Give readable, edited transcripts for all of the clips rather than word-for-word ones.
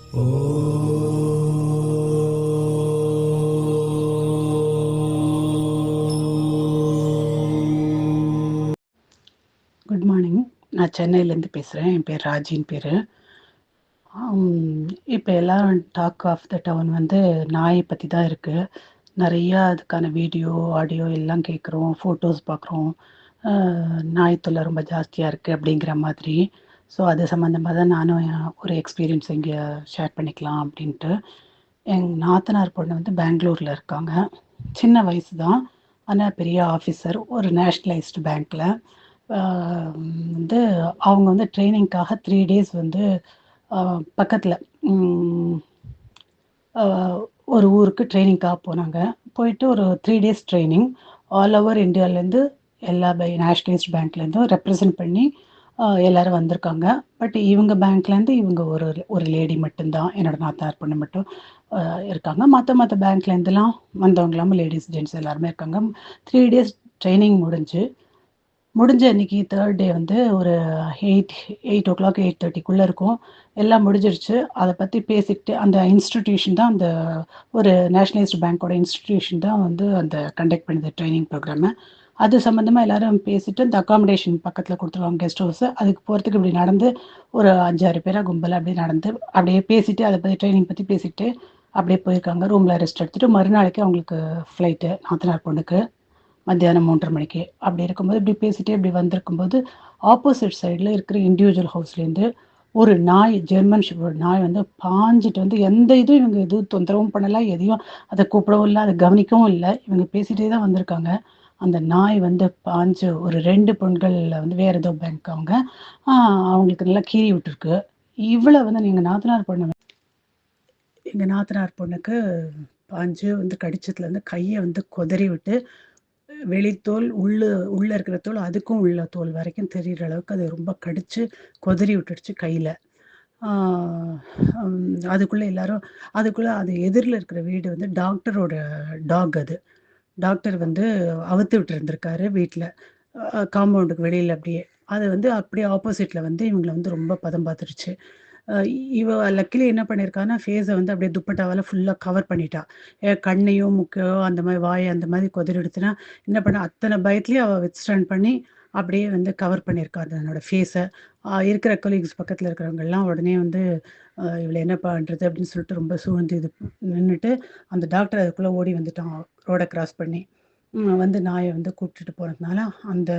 Good morning. நான் சென்னையிலேருந்து பேசுகிறேன். என் பேர் ராஜின் பேர். இப்போ எல்லாம் டாக் ஆஃப் த டவுன் வந்து நாயை பற்றி தான் இருக்குது. நிறையா அதுக்கான வீடியோ ஆடியோ எல்லாம் கேட்குறோம், ஃபோட்டோஸ் பார்க்குறோம். நாய் தொல்லை ரொம்ப ஜாஸ்தியாக இருக்குது அப்படிங்கிற மாதிரி. ஸோ அது சம்மந்தமாக தான் நானும் ஒரு எக்ஸ்பீரியன்ஸ் இங்கே ஷேர் பண்ணிக்கலாம் அப்படின்ட்டு. எங்கள் நாத்தனார் பொண்ணு வந்து பெங்களூரில் இருக்காங்க. சின்ன வயசு தான், ஆனால் பெரிய ஆஃபீஸர் ஒரு நேஷ்னலைஸ்டு பேங்க்கில். வந்து அவங்க வந்து ட்ரைனிங்க்காக 3 டேஸ் வந்து பக்கத்தில் ஒரு ஊருக்கு ட்ரைனிங்காக போனாங்க. போயிட்டு ஒரு 3 டேஸ் ட்ரைனிங். ஆல் ஓவர் இந்தியாவிலேருந்து எல்லா நேஷ்னலைஸ்ட் பேங்க்லேருந்தும் ரெப்ரசன்ட் பண்ணி எல்லோரும் வந்திருக்காங்க. பட் இவங்க பேங்க்லேருந்து இவங்க ஒரு ஒரு லேடி மட்டும்தான், என்னோடய நாத்தனார் பொண்ணு மட்டும் இருக்காங்க. மற்ற பேங்க்லேருந்துலாம் வந்தவங்களாம் லேடிஸ் ஜென்ட்ஸ் எல்லாருமே இருக்காங்க. 3 டேஸ் ட்ரைனிங் முடிஞ்ச அன்றைக்கி 3rd டே வந்து ஒரு 8 o'clock 8:30க்குள்ளே இருக்கும். எல்லாம் முடிஞ்சிருச்சு. அதை பற்றி பேசிக்கிட்டு அந்த இன்ஸ்டிடியூஷன் தான், அந்த ஒரு நேஷ்னலைஸ்டு பேங்க்கோட இன்ஸ்டிடியூஷன் தான் வந்து அந்த கண்டக்ட் பண்ணுது ட்ரைனிங் ப்ரோக்ராமை. அது சம்மந்தமாக எல்லோரும் பேசிவிட்டு இந்த அக்காமடேஷன் பக்கத்தில் கொடுத்துருவாங்க, கெஸ்ட் ஹவுஸு. அதுக்கு போகிறதுக்கு இப்படி நடந்து ஒரு 5-6 பேராக கும்பலாக அப்படியே நடந்து அப்படியே பேசிவிட்டு அதை பற்றி ட்ரைனிங் பற்றி பேசிக்கிட்டு அப்படியே போயிருக்காங்க. ரூமில் ரெஸ்ட் எடுத்துகிட்டு மறுநாளைக்கு அவங்களுக்கு ஃப்ளைட்டு நாத்தனார் பொண்ணுக்கு மத்தியானம் 3:30 மணிக்கு. அப்படி இருக்கும்போது இப்படி பேசிகிட்டே இப்படி வந்திருக்கும்போது ஆப்போசிட் சைடில் இருக்கிற இண்டிவிஜுவல் ஹவுஸ்லேருந்து ஒரு நாய், ஜெர்மன் ஷெப்பர்ட் நாய் வந்து பாஞ்சிட்டு வந்து எந்த இதுவும் இவங்க எதுவும் தொந்தரவும் பண்ணலை, எதையும் அதை கூப்பிடவும் இல்லை, அதை கவனிக்கவும் இல்லை. இவங்க பேசிகிட்டே தான் வந்திருக்காங்க. அந்த நாய் வந்து பாஞ்சு ஒரு 2 பெண்களில் வந்து வேறு ஏதோ பேங்க் அவங்களுக்கு நல்லா கீறி விட்டுருக்கு. இவ்வளோ வந்து எங்கள் நாத்தனார் பொண்ணுக்கு பாஞ்சு வந்து கடிச்சதுலேருந்து கையை வந்து கொதறி விட்டு வெளித்தோல் உள்ளே இருக்கிற தோல் அதுக்கும் உள்ள தோல் வரைக்கும் தெரிகிற அளவுக்கு அது ரொம்ப கடித்து கொதறி விட்டுடுச்சு கையில். அதுக்குள்ளே அது எதிரில் இருக்கிற வீடு வந்து டாக்டரோட டாக். அது டாக்டர் வந்து அவுத்து விட்டுருந்துருக்காரு வீட்டில், காம்பவுண்டுக்கு வெளியில். அது வந்து அப்படியே ஆப்போசிட்டில் வந்து இவங்களை வந்து ரொம்ப பதம் பார்த்துருச்சு. இவ லக்கிலி என்ன பண்ணியிருக்கான்னா, ஃபேஸை வந்து அப்படியே துப்பட்டாவால் ஃபுல்லாக கவர் பண்ணிட்டா. கண்ணையோ மூக்கையோ அந்த மாதிரி வாயை அந்த மாதிரி கொதறி எடுத்துனா என்ன பண்ண, அத்தனை பயத்துலேயும் அவள் வித்ஸ்டாண்ட் பண்ணி அப்படியே வந்து கவர் பண்ணியிருக்கா அதனோட ஃபேஸை. இருக்கிற கொலீக்ஸ் பக்கத்தில் இருக்கிறவங்கெல்லாம் உடனே வந்து இவளை என்ன பண்ணுறது அப்படின்னு சொல்லிட்டு ரொம்ப சூழ்ந்து இது நின்றுட்டு அந்த டாக்டர் அதுக்குள்ளே ஓடி வந்துட்டான் ரோடை கிராஸ் பண்ணி. வந்து நாயை வந்து கூப்பிட்டுட்டு போனதுனால அந்த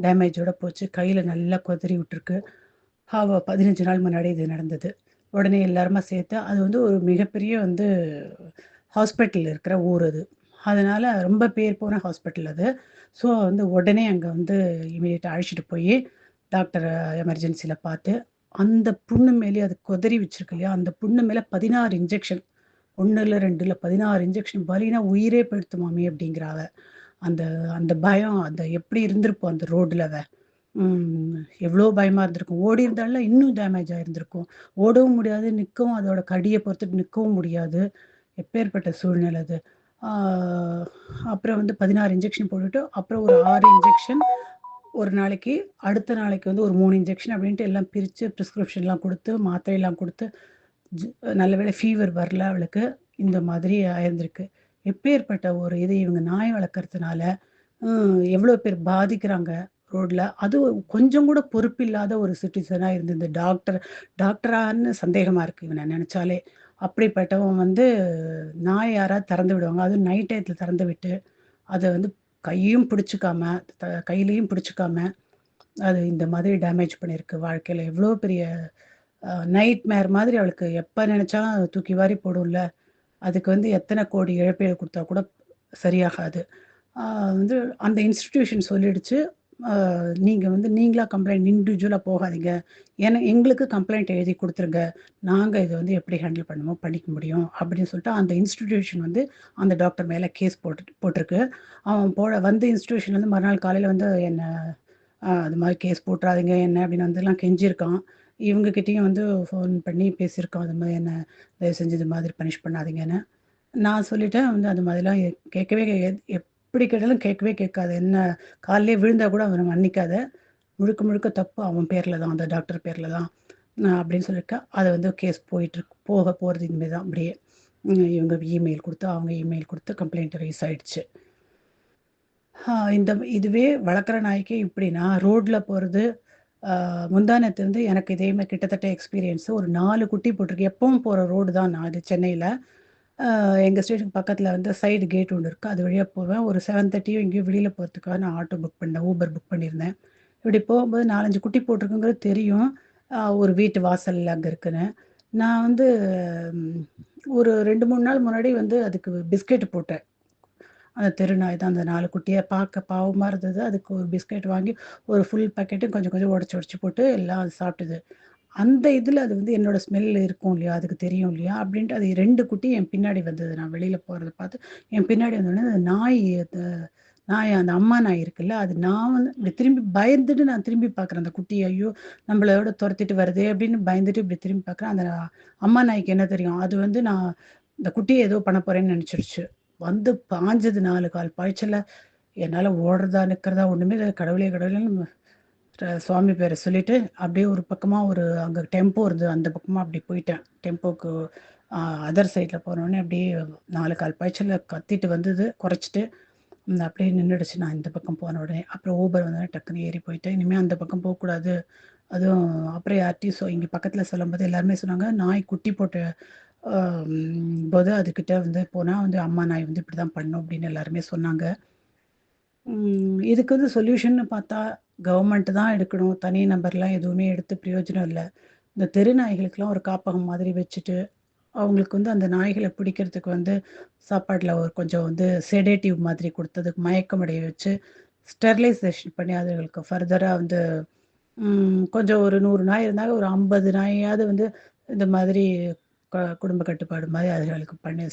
டேமேஜோடு போச்சு. கையில் நல்லா கொதறி விட்டுருக்கு. 15 நாள் முன்னாடி இது நடந்தது. உடனே எல்லாருமா சேர்த்து அது வந்து ஒரு மிகப்பெரிய வந்து ஹாஸ்பிட்டல் இருக்கிற ஊர் அது. அதனால் ரொம்ப பேர் போன ஹாஸ்பிட்டல் அது. ஸோ வந்து உடனே அங்கே வந்து இமீடியட்டாக அழைச்சிட்டு போய் டாக்டரை எமர்ஜென்சியில் பார்த்து அந்த புண்ணு மேலே அது கொதறி வச்சிருக்கு இல்லையா, அந்த புண்ணு மேலே 16 இன்ஜெக்ஷன். 1 இல்லை 2 இல்லை 16 இன்ஜெக்ஷன். வலினா உயிரே போயிடுத்து மாமி அப்படிங்கிறாவ. அந்த அந்த பயம் அந்த எப்படி இருந்திருப்போம் அந்த ரோட்டில் எவ்வளோ பயமாக இருந்திருக்கும். ஓடி இருந்தாலும் இன்னும் டேமேஜ் ஆகிருந்திருக்கும். ஓடவும் முடியாது, நிற்கவும் அதோட கடியை பொறுத்துட்டு நிற்கவும் முடியாது. எப்பேற்பட்ட சூழ்நிலை அது. அப்புறம் வந்து 16 இன்ஜெக்ஷன் போட்டுட்டு அப்புறம் ஒரு 6 இன்ஜெக்ஷன் ஒரு நாளைக்கு, அடுத்த நாளைக்கு வந்து ஒரு 3 இன்ஜெக்ஷன் அப்படின்ட்டு எல்லாம் பிரித்து ப்ரிஸ்கிரிப்ஷன்லாம் கொடுத்து மாத்திரையெல்லாம் கொடுத்து நல்ல வேளை ஃபீவர் வரல அவளுக்கு. இந்த மாதிரி ஆயிருந்திருக்கு. எப்பேற்பட்ட ஒரு இது இவங்க நாய் வளர்க்குறதுனால எவ்வளோ பேர் பாதிக்கிறாங்க ரோட்டில். அதுவும் கொஞ்சம் கூட பொறுப்பில்லாத ஒரு சிட்டிசனாக இருந்து இந்த டாக்டரான்னு சந்தேகமாக இருக்குது இவனை நினச்சாலே. அப்படிப்பட்டவன் வந்து நாய் யாராவது திறந்து விடுவாங்க, அதுவும் நைட் டயத்தில் திறந்து விட்டு அதை வந்து கையும் பிடிச்சிக்காம கையிலையும் பிடிச்சிக்காம அது இந்த மாதிரி டேமேஜ் பண்ணியிருக்கு. வாழ்க்கையில் எவ்வளோ பெரிய நைட் மேர் மாதிரி அவளுக்கு எப்போ நினச்சா தூக்கி வாரி போடும்ல. அதுக்கு வந்து எத்தனை கோடி இழப்பீடு கொடுத்தா கூட சரியாகாது. வந்து அந்த இன்ஸ்டிடியூஷன் சொல்லிடுச்சு, நீங்கள் வந்து நீங்களா கம்ப்ளைண்ட் இண்டிவிஜுவலாக போகாதீங்க, ஏன்னா எங்களுக்கு கம்ப்ளைண்ட் எழுதி கொடுத்துருங்க, நாங்கள் இதை வந்து எப்படி ஹேண்டில் பண்ணுமோ பண்ணிக்க முடியும் அப்படின்னு சொல்லிட்டு அந்த இன்ஸ்டிடியூஷன் வந்து அந்த டாக்டர் மேலே கேஸ் போட்டிருக்கு. அவன் வந்து இன்ஸ்டிடியூஷன் வந்து மறுநாள் காலையில் வந்து என்ன அது மாதிரி கேஸ் போட்டுறாதீங்க என்ன அப்படின்னு வந்துலாம் கெஞ்சிருக்கான். இவங்ககிட்டயும் வந்து ஃபோன் பண்ணி பேசியிருக்கான், அது மாதிரி என்ன தயவு செஞ்சு இது மாதிரி பனிஷ் பண்ணாதீங்கன்னு. நான் சொல்லிட்டேன் வந்து அது மாதிரிலாம் கேட்கவே எப்படி கேட்டாலும் கேட்கவே கேட்காது. என்ன காலையிலே விழுந்தா கூட அவனை மன்னிக்காத. முழுக்க முழுக்க தப்பு அவன் பேரில் தான், அந்த டாக்டர் பேரில் தான். அப்படின்னு சொல்லியிருக்கேன். அது வந்து கேஸ் போயிட்டுருக்கு. போறது இனிமே தான் அப்படியே. இவங்க இமெயில் குடுத்து, அவங்க இமெயில் குடுத்து கம்ப்ளைண்ட் ரைஸ் ஆயிடுச்சு. இதுவே வளர்க்குற நாய்க்கு இப்படின்னா, ரோட்ல போறது முந்தா நேத்து வந்து எனக்கு இதே மாரி கிட்டத்தட்ட எக்ஸ்பீரியன்ஸ். ஒரு 4 குட்டி போட்டிருக்கு. எப்பவும் போற ரோடு தான் நான் இது சென்னையில. எங்க ஸ்ட்ரீட்டுக்கு பக்கத்தில வந்து சைடு கேட் ஒண்ணு இருக்கு. அது வழியா போவேன். ஒரு 7:30 எங்கேயோ வெளியில போறதுக்காக நான் ஆட்டோ புக் பண்ணேன். ஊபர் புக் பண்ணியிருந்தேன். இப்படி போகும்போது 4, 5 குட்டி போட்டிருக்குங்கிறது தெரியும். ஒரு வீட்டு வாசல்ல அங்க இருக்குன்னு. நான் வந்து ம் ஒரு 2, 3 நாள் முன்னாடி வந்து அதுக்கு பிஸ்கட் போட்டேன். அந்த தெரு நாய் தான் அந்த 4 குட்டிய பார்க்க பாவமா இருந்தது. அதுக்கு ஒரு பிஸ்கட் வாங்கி ஒரு ஃபுல் பாக்கெட்டும் கொஞ்சம் கொஞ்சம் உடைச்சு உடைச்சு போட்டு எல்லாம் அது சாப்பிட்டது. அந்த இதுல அது வந்து என்னோட ஸ்மெல் இருக்கும் இல்லையா? அதுக்கு தெரியும் இல்லையா? அப்படின்ட்டு அது 2 குட்டி என் பின்னாடி வந்தது. நான் வெளியில போறத பார்த்து, என் பின்னாடி வந்தோனே அந்த நாய் அந்த அம்மா நாய் இருக்குல்ல, அது நான் வந்து இப்படி திரும்பி பயந்துட்டு நான் திரும்பி பார்க்குறேன் அந்த குட்டிய. ஐயோ! நம்மளோட தொரத்திட்டு வருதே அப்படின்னு பயந்துட்டு இப்படி திரும்பி பார்க்குறேன். அந்த அம்மா நாய்க்கு என்ன தெரியும்? அது வந்து நான் இந்த குட்டிய ஏதோ பண்ண போறேன்னு நெனச்சிருச்சு. வந்து பாய்ஞ்சது 4 கால் பாய்ச்சல்ல. என்னால ஓடுறதா, நிக்கிறதா ஒண்ணுமே இல்ல. கடவுளே! கடவுளேன்னு சுவாமி பேர சொல்லிட்டு, அப்படியே ஒரு பக்கமா அங்க டெம்போ இருந்தது. அந்த பக்கமா அப்படி போயிட்டேன். டெம்போக்கு அ அதர் சைட்ல போனோனே அப்படியே 4 கால் பாய்ச்சல்ல கத்திட்டு வந்தது. குறைச்சுட்டு அப்படியே நின்னுடுச்சு. நான் இந்த பக்கம் போன உடனே. அப்புறம் ஊபர் வந்தோனே டக்குன்னு ஏறி போயிட்டேன். இனிமே அந்த பக்கம் போக்கூடாது. அதுவும் அப்புறம் யார்ட்டயும் இங்க பக்கத்துல சொல்லும்போது எல்லாருமே சொன்னாங்க, நாய் குட்டி போட்ட அ போது அதுகிட்ட வந்து போனா வந்து அம்மா நாய் வந்து இப்படிதான் பண்ணும் அப்படின்னு எல்லாருமே சொன்னாங்க. இதுக்கு வந்து சொல்யூஷன்னு பார்த்தா, கவர்மெண்ட் தான் எடுக்கணும். தனி நபர்லாம் எதுவுமே எடுத்து பிரயோஜனம் இல்ல. இந்த தெரு நாய்களுக்கெல்லாம் ஒரு காப்பகம் மாதிரி வச்சுட்டு, அவங்களுக்கு வந்து அந்த நாய்கள பிடிக்கிறதுக்கு வந்து சாப்பாட்ல ஒரு கொஞ்சம் வந்து செடேட்டிவ் மாதிரி குடுத்து, அதுக்கு மயக்கம் அடைய வச்சு, ஸ்டெர்லைசேஷன் பண்ணி அதுகளுக்கு ஃபர்தரா வந்து கொஞ்சம் ஒரு 100 நாய் இருந்தாங்க, ஒரு 50 நாயாவது வந்து இந்த மாதிரி குடும்ப கட்டுப்பாடு மாரி அதுகளுக்கு பண்ணி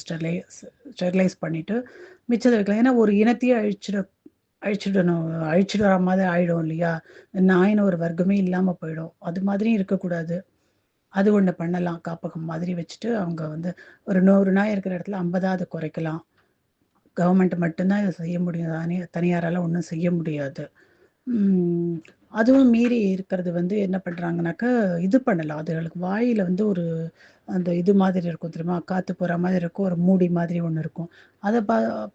ஸ்டெர்லைஸ் பண்ணிட்டு, மிச்சத வைக்கலாம். ஏன்னா ஒரு இனத்தையே அழிச்சிடணும். அழிச்சிடுற மாரி ஆயிடும் இல்லையா? நாயின்னு ஒரு வர்க்கமே இல்லாம போயிடும். அது மாதிரியும் இருக்கக்கூடாது. அது ஒண்ணு பண்ணலாம். காப்பகம் மாதிரி வச்சுட்டு, அவங்க வந்து ஒரு 100 நாய் இருக்கிற இடத்துல 50ஆவது குறைக்கலாம். கவர்மெண்ட் மட்டும் தான் இத செய்ய முடியும். தனியாரால ஒண்ணும் செய்ய முடியாது. ம். அதுவும் மீறி இருக்கிறது வந்து என்ன பண்றாங்கனாக்க, இது பண்ணலாம். அதுகளுக்கு வாயில வந்து அந்த இது மாதிரி இருக்கும் தெரியுமா? காத்து போற மாதிரி இருக்கும். ஒரு மூடி மாதிரி ஒண்ணு இருக்கும். அத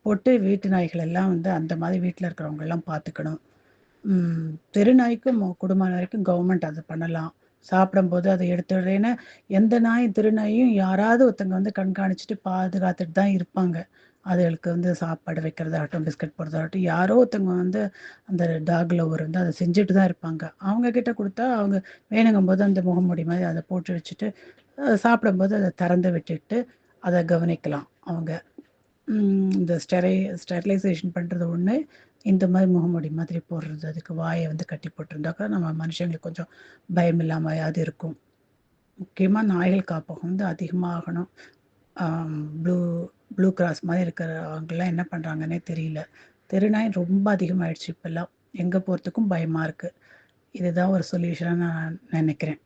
போட்டு வீட்டு நாய்கள் எல்லாம் வந்து அந்த மாதிரி வீட்ல இருக்கிறவங்க எல்லாம் பார்த்துக்கணும். ம். தெரு நாய்க்கும் கூடுமான வரைக்கும் கவர்மெண்ட் அத பண்ணலாம். சாப்பிடும்போது அத எடுத்து ஏன்னா, எந்த நாயும் தெரு நாயும் யாராவது ஒருத்தங்க வந்து கண்காணிச்சுட்டு பாதுகாத்துட்டு தான் இருப்பாங்க. அதுகளுக்கு வந்து சாப்பாடு வைக்கிறதாகட்டும், பிஸ்கட் போடுறதாகட்டும், யாரோ ஒருத்தவங்க வந்து அந்த டாக் லவர் வந்து அத செஞ்சுட்டு தான் இருப்பாங்க. அவங்க கிட்ட குடுத்தா, அவங்க வேணுங்கும்போது அந்த முகமூடி மாரி அத போட்டு வச்சுட்டு, சாப்பிடும்போது அத திறந்து விட்டுட்டு, அத கவனிக்கலாம் அவங்க. இந்த ஸ்டெரிலைசேஷன் பண்றது ஒண்ணு. இந்த மாரி முகமூடி மாதிரி போடுறது. அதுக்கு வாய வந்து கட்டி போட்டிருந்தாக்கா, நம்ம மனுஷங்களுக்கு கொஞ்சம் பயம் இல்லாமயாவது இருக்கும். முக்கியமா நாய்கள் காப்பகம் வந்து அதிகமா ஆகணும். ஆம் ப்ளூ ப்ளூ கிராஸ் மாரி இருக்கிறவங்கலாம் என்ன பண்றாங்கன்னே தெரியல. தெருநாய் ரொம்ப அதிகமாயிடுச்சு இப்பல்லாம். எங்க போறதுக்கும் பயமா இருக்கு. இதுதான் ஒரு சொல்யூஷனா நான் நெனைக்கிறேன்.